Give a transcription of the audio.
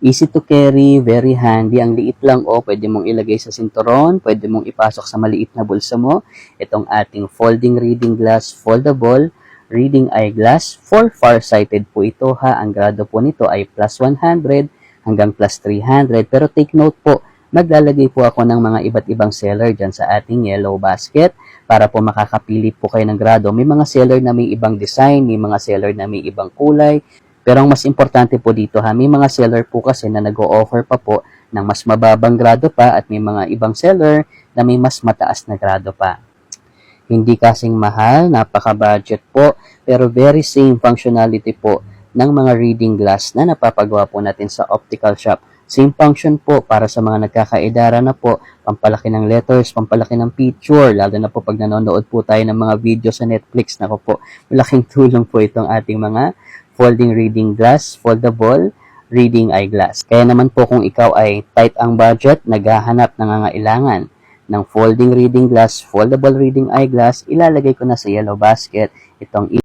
Easy to carry, very handy. Ang liit lang pwede mong ilagay sa sinturon, pwede mong ipasok sa maliit na bulsa mo. Itong ating folding reading glass, foldable, reading eyeglass. For farsighted po ito ha. Ang grado po nito ay plus 100 hanggang plus 300. Pero take note po, maglalagay po ako ng mga iba't ibang seller dyan sa ating yellow basket para po makakapili po kayo ng grado. May mga seller na may ibang design, may mga seller na may ibang kulay. Pero ang mas importante po dito ha, may mga seller po kasi na nag-o-offer pa po ng mas mababang grado pa at may mga ibang seller na may mas mataas na grado pa. Hindi kasing mahal, napaka-budget po, pero very same functionality po ng mga reading glass na napapagawa po natin sa optical shop. Same function po para sa mga nagkakaedara na po, pampalaki ng letters, pampalaki ng picture, lalo na po pag nanonood po tayo ng mga video sa Netflix. Nako po, malaking tulong po itong ating mga folding reading glass, foldable reading eyeglass. Kaya naman po kung ikaw ay tight ang budget, naghahanap, nangangailangan ng folding reading glass, foldable reading eyeglass, ilalagay ko na sa yellow basket itong